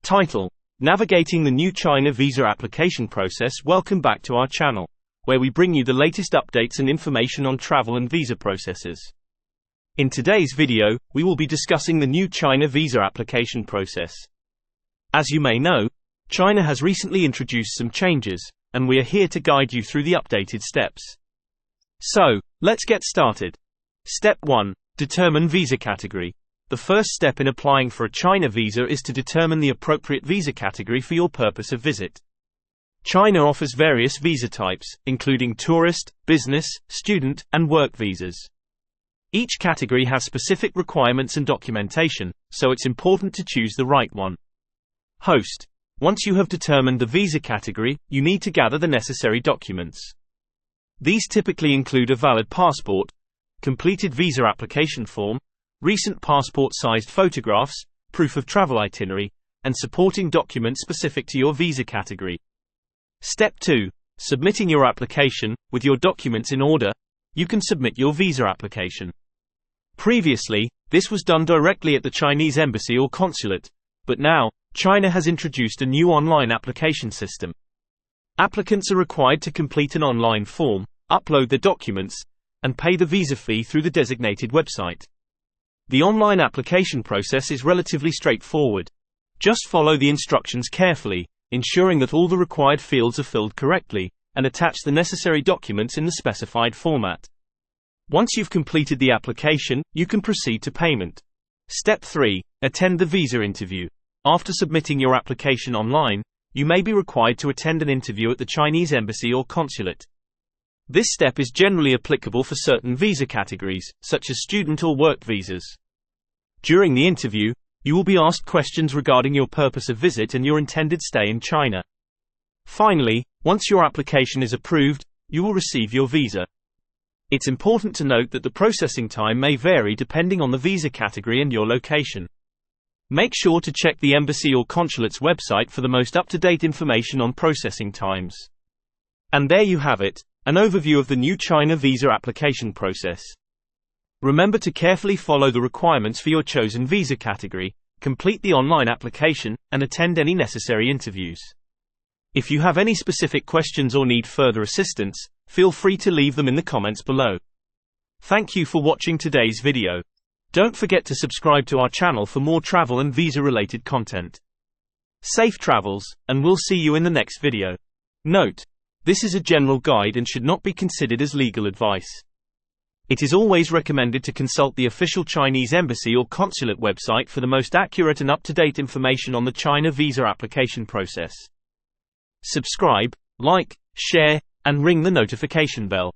Title: Navigating the new China visa application process. Welcome back to our channel, where we bring you the latest updates and information on travel and visa processes. In today's video, we will be discussing the new China visa application process. As you may know, China has recently introduced some changes, and we are here to guide you through the updated steps. So, let's get started. Step 1. Determine visa category. The first step in applying for a China visa is to determine the appropriate visa category for your purpose of visit. China offers various visa types, including tourist, business, student, and work visas. Each category has specific requirements and documentation, so it's important to choose the right one. Host. Once you have determined the visa category, you need to gather the necessary documents. These typically include a valid passport, completed visa application form, recent passport-sized photographs, proof of travel itinerary, and supporting documents specific to your visa category. Step 2. Submitting your application. With your documents in order, you can submit your visa application. Previously, this was done directly at the Chinese embassy or consulate, but now, China has introduced a new online application system. Applicants are required to complete an online form, upload their documents, and pay the visa fee through the designated website. The online application process is relatively straightforward. Just follow the instructions carefully, ensuring that all the required fields are filled correctly, and attach the necessary documents in the specified format. Once you've completed the application, you can proceed to payment. Step 3. Attend the visa interview. After submitting your application online, you may be required to attend an interview at the Chinese embassy or consulate. This step is generally applicable for certain visa categories, such as student or work visas. During the interview, you will be asked questions regarding your purpose of visit and your intended stay in China. Finally, once your application is approved, you will receive your visa. It's important to note that the processing time may vary depending on the visa category and your location. Make sure to check the embassy or consulate's website for the most up-to-date information on processing times. And there you have it, an overview of the new China visa application process. Remember to carefully follow the requirements for your chosen visa category, complete the online application, and attend any necessary interviews. If you have any specific questions or need further assistance, feel free to leave them in the comments below. Thank you for watching today's video. Don't forget to subscribe to our channel for more travel and visa-related content. Safe travels, and we'll see you in the next video. Note: this is a general guide and should not be considered as legal advice. It is always recommended to consult the official Chinese embassy or consulate website for the most accurate and up-to-date information on the China visa application process. Subscribe, like, share, and ring the notification bell.